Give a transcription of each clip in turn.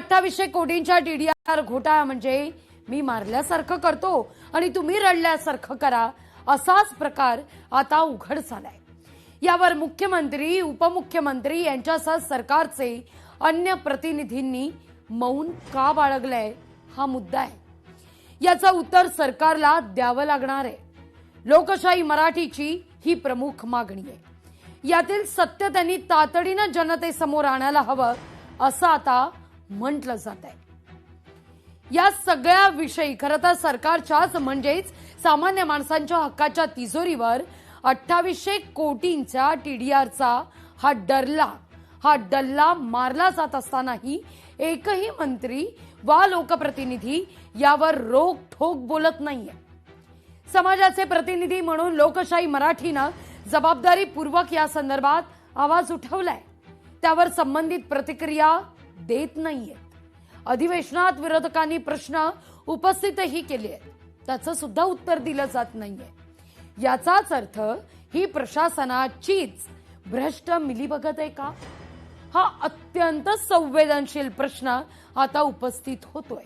2800 कोटींच्या TDR घोटाळा म्हणजे मी मारल्यासारखं करतो आणि तुम्ही रडल्यासारखं करा असाच प्रकार आता उघड झालाय। यावर मुख्यमंत्री उपमुख्यमंत्री यांच्यासह सरकारचे अन्य प्रतिनिधींनी मौन का बाळगलंय हा मुद्दा आहे। याचं उत्तर सरकारला द्यावं लागणार आहे। लोकशाही मराठीची ही प्रमुख मागणी आहे। यातील सत्य त्यांनी तातडीनं जनतेसमोर आणायला हवं असं आता म्हटलं जात आहे। या सगळ्या विषयी खरं तर सरकारच्याच म्हणजेच सामान्य माणसांच्या हक्काच्या तिजोरीवर 2800 कोटींचा टीडीआरचा हा डल्ला मारला जात असतानाही एकही मंत्री वा लोकप्रतिनिधी यावर रोखठोक बोलत नाहीये। समाजाचे प्रतिनिधी म्हणून लोकशाही मराठीनं जबाबदारीपूर्वक या संदर्भात आवाज उठवलाय, त्यावर संबंधित प्रतिक्रिया देत नाहीये। अधिवेशनात विरोधकांनी प्रश्न उपस्थितही केले आहेत, त्याचं सुद्धा उत्तर दिलं जात नाहीये। याचाच अर्थ ही प्रशासनाचीच भ्रष्ट मिलीभगत आहे का? हा अत्यंत संवेदनशील प्रश्न आता उपस्थित होतोय।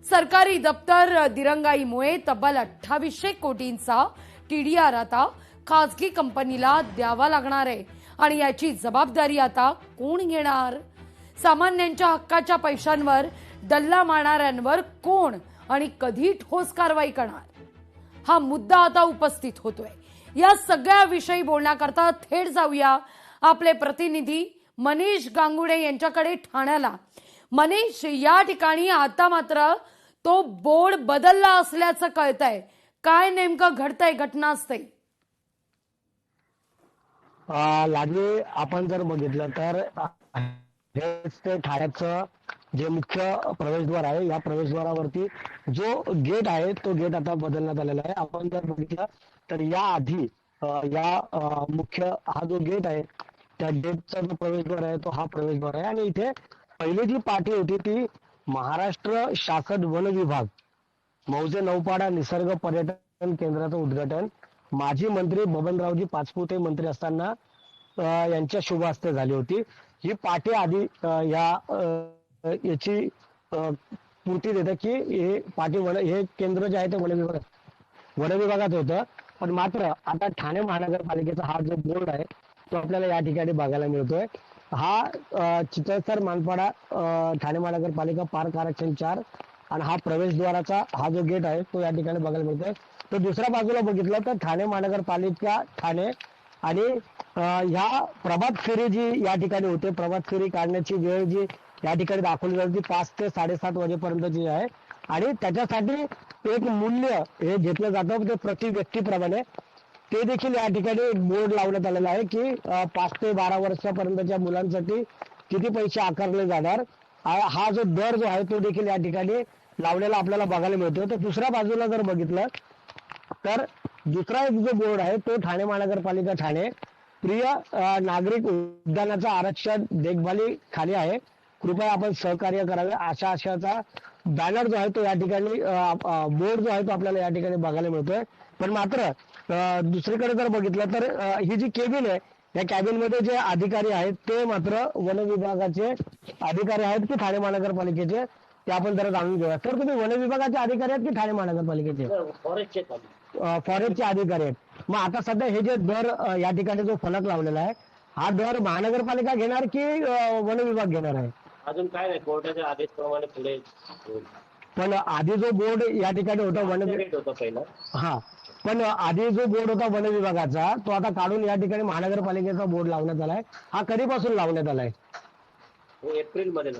सरकारी दप्तर दिरंगाईमुळे तब्बल 2800 कोटींचा टीडीआर आता खासगी कंपनीला द्यावा लागणार आहे आणि याची जबाबदारी आता कोण घेणार? सामान्यांच्या हक्काच्या पैशांवर डल्ला मारणाऱ्यांवर कोण आणि कधी ठोस कारवाई करणार? हा मुद्दा आता उपस्थित होतोय। या सगळ्या विषयी बोलण्याकरता थेट जाऊया आपले प्रतिनिधी मनीष गांगुडे यांच्याकडे ठाण्याला। मनीष, या ठिकाणी आता मात्र तो बोर्ड बदलला असल्याचं कळतंय, काय नेमकं घडतंय घटनास्थळी? लाडवे आपण जर बघितलं तर हेच ते ठाण्याचं जे मुख्य प्रवेशद्वार आहे, या प्रवेशद्वारावरती जो गेट आहे तो गेट आता बदलण्यात आलेला आहे। आपण जर बघितलं तर या आधी या मुख्य हा जो गेट आहे त्या गेटचा जो प्रवेशद्वार आहे तो हा प्रवेशद्वार आहे आणि इथे पहिली जी पाटी होती ती महाराष्ट्र शासन वन विभाग मौजे नौपाडा निसर्ग पर्यटन केंद्राचं उद्घाटन माजी मंत्री बबनरावजी पाचपुते मंत्री असताना यांच्या शुभ हस्ते झाली होती। ही पाटी आधी याची पूर्ती देते की हे पाटी हे केंद्र जे आहे ते वन विभागात होतं, पण मात्र आता ठाणे महानगरपालिकेचा हा जो बोर्ड आहे तो आपल्याला या ठिकाणी बघायला मिळतोय। हा चितळसर मानपाडा ठाणे महानगरपालिका पार्क आरक्षण 4 आणि हा प्रवेशद्वाराचा हा जो गेट आहे तो या ठिकाणी बघायला मिळतोय। तर दुसऱ्या बाजूला बघितलं तर ठाणे महानगरपालिका ठाणे आणि ह्या प्रभात फेरी जी या ठिकाणी होते, प्रभात फेरी काढण्याची वेळ जी या ठिकाणी दाखवली जाते 5 ते 7:30 वाजेपर्यंतची आहे आणि त्याच्यासाठी एक मूल्य हे घेतलं जातं ते प्रति व्यक्तीप्रमाणे ते देखील या ठिकाणी एक बोर्ड लावण्यात आलेला आहे की 5 ते 12 वर्षापर्यंतच्या मुलांसाठी किती पैसे आकारले जाणार, हा जो दर जो आहे तो देखील या ठिकाणी लावलेला आपल्याला बघायला मिळतो। तर दुसऱ्या बाजूला जर बघितलं तर दुसरा एक जो बोर्ड आहे तो ठाणे महानगरपालिका ठाणे प्रिय नागरिक उद्यानाचं आरक्षण देखभाली खाली आहे, कृपया आपण सहकार्य करावे अशा आशयाचा बॅनर जो आहे तो या ठिकाणी बोर्ड जो आहे तो आपल्याला या ठिकाणी बघायला मिळतोय। पण मात्र दुसरीकडे जर बघितलं तर ही जी केबिन आहे या कॅबिन मध्ये जे अधिकारी आहेत ते मात्र वन विभागाचे अधिकारी आहेत की ठाणे महानगरपालिकेचे ते आपण जरा जाणून घेऊया। तर तुम्ही वन विभागाचे अधिकारी आहेत की ठाणे महानगरपालिकेचे? फॉरेस्टचे अधिकारी आहेत। मग आता सध्या हे जे दर या ठिकाणी जो फलक लावलेला आहे हा दर महानगरपालिका घेणार की वन विभाग घेणार आहे? अजून काय नाही, कोर्टाच्या आदेशाप्रमाणे पुढे। पण आधी जो बोर्ड या ठिकाणी होता वन होता पहिला, हा पण आधी जो बोर्ड होता वन विभागाचा तो आता काढून या ठिकाणी महानगरपालिकेचा बोर्ड लावण्यात आलाय। हा कधीपासून लावण्यात आलाय? एप्रिल मध्ये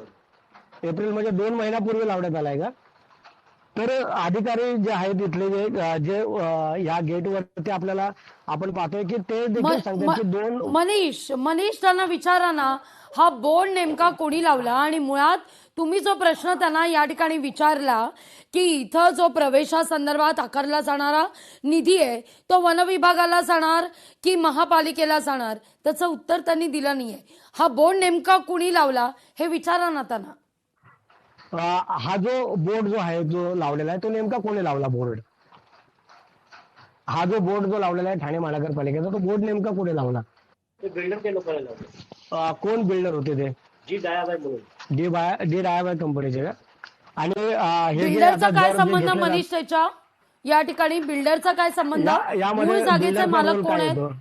एप्रिल म्हणजे 2 महिन्यापूर्वी लावण्यात आलाय का? तर अधिकारी जे आहेत इथले जे या गेटवरती आपल्याला आपण पाहतोय की ते देखील सांगतात की मनीष त्यांना विचारा ना, हा बोर्ड नेमका कोणी लावला? आणि मुळात तुम्ही जो प्रश्न त्यांना या ठिकाणी विचारला की इथं जो प्रवेशासंदर्भात आकारला जाणारा निधी आहे तो वन विभागाला जाणार की महापालिकेला जाणार, त्याचं उत्तर त्यांनी दिलं नाहीये। हा बोर्ड नेमका कोणी लावला हे विचारा ना त्यांना। हा जो बोर्ड जो आहे जो लावलेला आहे तो नेमका कोणी लावला बोर्ड? हा जो बोर्ड जो लावलेला आहे ठाणे महानगरपालिकेचा तो बोर्ड नेमका कोणी लावला? बिल्डर के लोकांना लावले। कोण बिल्डर होते ते? जी डायाबाई म्हणून। डी डाय कंपनीचे का? आणि हे जे बिल्डरचा आता काय दर जे संबंध घेतले मनीष त्याच्या या ठिकाणी बिल्डरचा काय संबंध? यामध्ये मूळ जागेचे बिल्डरचा मालक रोल कोण काय आहेत? येतो?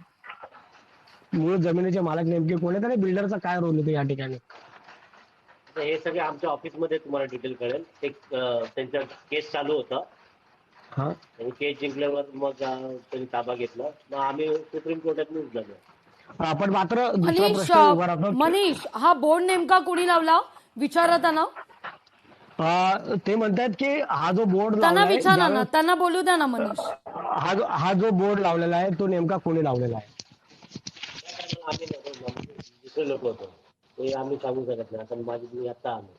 मूळ जमिनीचे मालक नेमके कोण आहेत आणि बिल्डरचा काय रोल येतो या ठिकाणी? तर हे सगळे आमच्या ऑफिसमध्ये तुम्हाला डिटेल कळेल. एक त्यांचं केस चालू होतं हा आणि केस जिंकल्यावर मग त्यांनी ताबा घेतला. मग आम्ही सुप्रीम कोर्टात न्यूज झालो. पण मात्र दुसरा मनीष प्रश्न उभा राहतो मनीष हा बोर्ड नेमका कोणी लावला विचारा त्यांना. ते म्हणतात की हा जो बोर्ड त्यांना लावलाय विचारा ना, ज्यावेळेस त्यांना बोलू द्या ना मनीष. हा जो बोर्ड लावलेला आहे तो नेमका कोणी लावलेला आहे? आम्ही दुसरे लोक होतो ते आम्ही सांगू शकत नाही. आता मी आता आलो.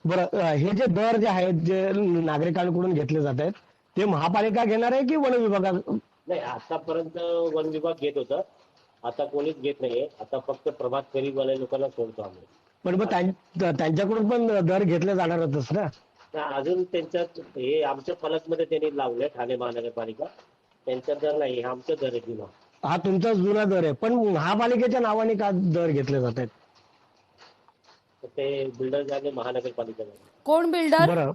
बरं, हे जे दर जे आहेत जे नागरिकांकडून घेतले जात आहेत ते महापालिका घेणार आहे की वन विभागा? नाही, आतापर्यंत वन विभाग घेत होतं. आता कोणीच घेत नाहीये. आता फक्त प्रभात फेरीवाल्या लोकांना सोडतो आम्ही. पण मग त्यांच्याकडून पण दर घेतले जाणारच ना? अजून त्यांच्यात हे आमच्या फलकमध्ये त्यांनी लावलंय ठाणे महानगरपालिका. त्यांचा दर नाही, हे आमचा दर आहे जुना. हा तुमचा जुना दर आहे, पण महापालिकेच्या नावाने का दर घेतले जात आहेत? तर ते बिल्डर झाले महानगरपालिका झाले. कोण बिल्डर? बरं,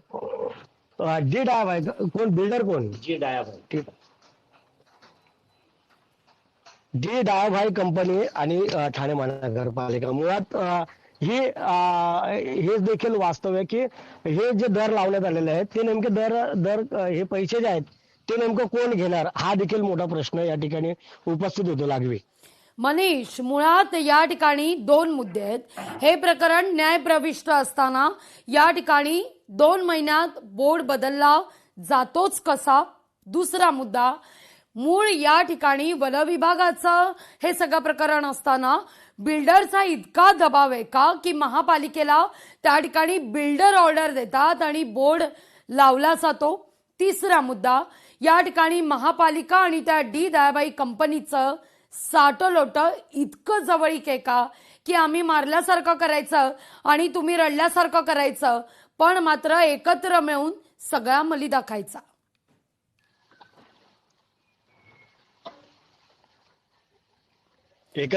डी डाय आहे कोण बिल्डर कोण? जी डायाभाई. ठीक. डी डायभाई कंपनी आणि ठाणे महानगरपालिका मुळात हे देखील वास्तव आहे की हे जे दर लावण्यात आलेले आहेत ते नेमके दर हे पैसे जे आहेत ते नेमकं कोण घेणार हा देखील मोठा प्रश्न या ठिकाणी उपस्थित होतो लागवी. मनीष मुळात या ठिकाणी दोन मुद्दे आहेत. हे प्रकरण न्यायप्रविष्ट असताना या ठिकाणी 2 महिन्यात बोर्ड बदलला जातोच कसा? दुसरा मुद्दा, मूळ या ठिकाणी वन विभागाचं हे सगळं प्रकरण असताना बिल्डरचा इतका दबाव आहे का की महापालिकेला त्या ठिकाणी बिल्डर ऑर्डर देतात आणि बोर्ड लावला जातो? तिसरा मुद्दा, या ठिकाणी महापालिका आणि त्या डी दयाबाई कंपनीचं साटलोट इतकं जवळीक आहे का की आम्ही मारल्यासारखं करायचं आणि तुम्ही रडल्यासारखं करायचं, पण मात्र एकत्र मिळून सगळा मलिदा खायचा.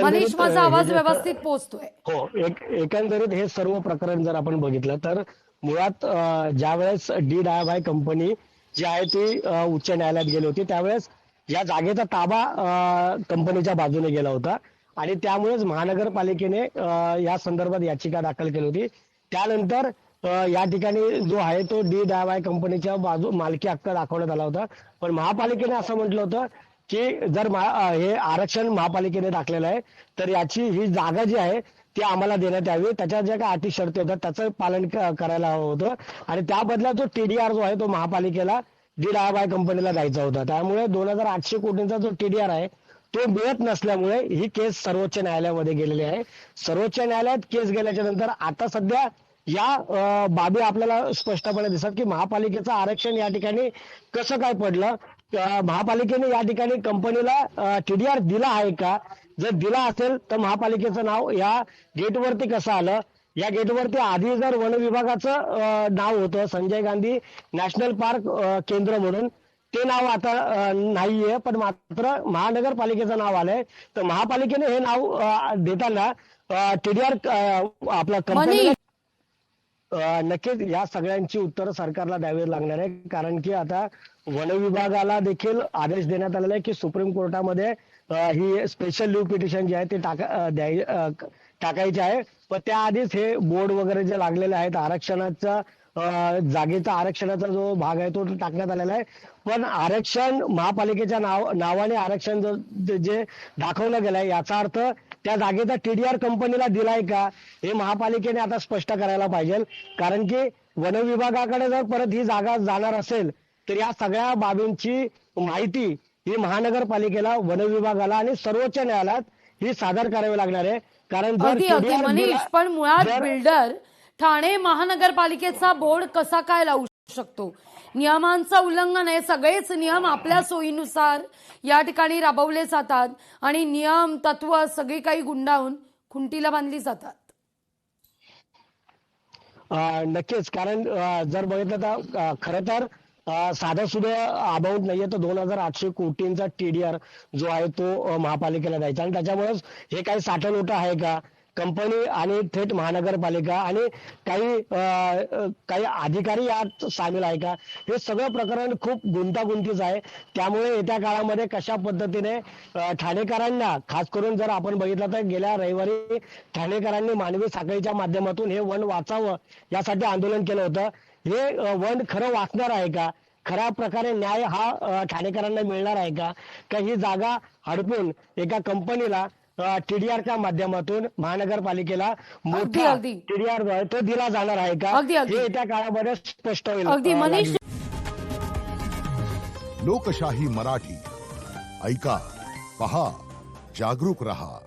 मनीष माझा आवाज व्यवस्थित पोहोचतोय? हो, एकंदरीत हे सर्व प्रकरण जर आपण बघितलं तर मुळात ज्या वेळेस डी डायभाई कंपनी जी आहे ती उच्च न्यायालयात गेली होती त्यावेळेस या जागेचा ताबा कंपनीच्या बाजूने गेला होता आणि त्यामुळेच महानगरपालिकेने या संदर्भात याचिका दाखल केली होती. त्यानंतर या ठिकाणी जो आहे तो डी डायभाई कंपनीच्या बाजू मालकी हक्क दाखवण्यात आला होता. पण महापालिकेने असं म्हटलं होतं की जर हे आरक्षण महापालिकेने टाकलेलं आहे तर याची ही जागा जी आहे ती आम्हाला देण्यात यावी. त्याच्या ज्या काही अटी शर्ती होत्या त्याचं पालन करायला हवं होतं आणि त्या बदल्यात जो टीडीआर जो आहे तो महापालिकेला डी डायभाई कंपनीला द्यायचा होता. त्यामुळे 2800 कोटींचा जो टीडीआर आहे तो मिळत नसल्यामुळे ही केस सर्वोच्च न्यायालयामध्ये गेलेली आहे. सर्वोच्च न्यायालयात केस गेल्याच्या नंतर आता सध्या या बाबी आपल्याला स्पष्टपणे दिसतात की महापालिकेचं आरक्षण या ठिकाणी कसं काय पडलं. महापालिकेने या ठिकाणी कंपनीला टीडीआर दिला आहे का? जर दिला असेल तर महापालिकेचं नाव या गेटवरती कसं आलं? या गेटवरती आधी जर वन विभागाचं नाव होतं संजय गांधी नॅशनल पार्क केंद्र म्हणून, ते नाव आता नाहीये, पण मात्र महानगरपालिकेचं नाव आलंय. तर महापालिकेने हे नाव देताना टीडीआर आपला कंपनीला नक्कीच या सगळ्यांची उत्तरं सरकारला द्यावी लागणार आहे. कारण की आता वन विभागाला देखील आदेश देण्यात आलेला आहे की सुप्रीम कोर्टामध्ये ही स्पेशल लीव्ह पिटिशन जी आहे ती टाकायची आहे. पण त्याआधीच हे बोर्ड वगैरे जे लागलेले आहेत आरक्षणाचा जागेचा आरक्षणाचा जो भाग आहे तो टाकण्यात आलेला आहे. पण आरक्षण महापालिकेच्या नावाने आरक्षण जे दाखवलं गेलंय याचा अर्थ त्या जागेचा टीडीआर कंपनीला दिलाय का हे महापालिकेने आता स्पष्ट करायला पाहिजे. कारण की वन विभागाकडे जर परत ही जागा जाणार असेल तर या सगळ्या बाबींची माहिती ही महानगरपालिकेला वन विभागाला आणि सर्वोच्च न्यायालयात ही सादर करावी लागणार आहे. कारण जर मनीष पण मुळात बिल्डर ठाणे महानगरपालिकेचा बोर्ड कसा काय लावू शकतो? नियमांचं उल्लंघन आहे. सगळेच नियम आपल्या सोयीनुसार या ठिकाणी राबवले जातात आणि नियम तत्व सगळी काही गुंडाळून खुंटीला बांधली जातात. नक्कीच, कारण जर बघितलं तर खरं तर साधा सुद्धा अमाऊंट नाहीये. तर 2800 कोटींचा टीडीआर जो आहे तो महापालिकेला द्यायचा आणि त्याच्यामुळेच हे काही साठवणूक आहे का कंपनी आणि थेट महानगरपालिका आणि काही अधिकारी यात सामील आहे का, हे सगळं प्रकरण खूप गुंतागुंतीचं आहे. त्यामुळे येत्या काळामध्ये कशा पद्धतीने ठाणेकरांना, खास करून जर आपण बघितलं तर गेल्या रविवारी ठाणेकरांनी मानवी साखळीच्या माध्यमातून हे वन वाचावं यासाठी आंदोलन केलं होतं. हे वन खरं वाचणार आहे का, खऱ्या प्रकारे न्याय हा ठाणेकरांना मिळणार आहे का, ही जागा हडपून एका कंपनीला टीडीआरच्या माध्यमातून महानगरपालिकेला मोठा अगदी. टीडीआर जो आहे तो दिला जाणार आहे का, अगदी. हे येत्या काळामध्ये स्पष्ट होईल. अगदी मनीष. लोकशाही मराठी ऐका, पहा, जागरूक रहा.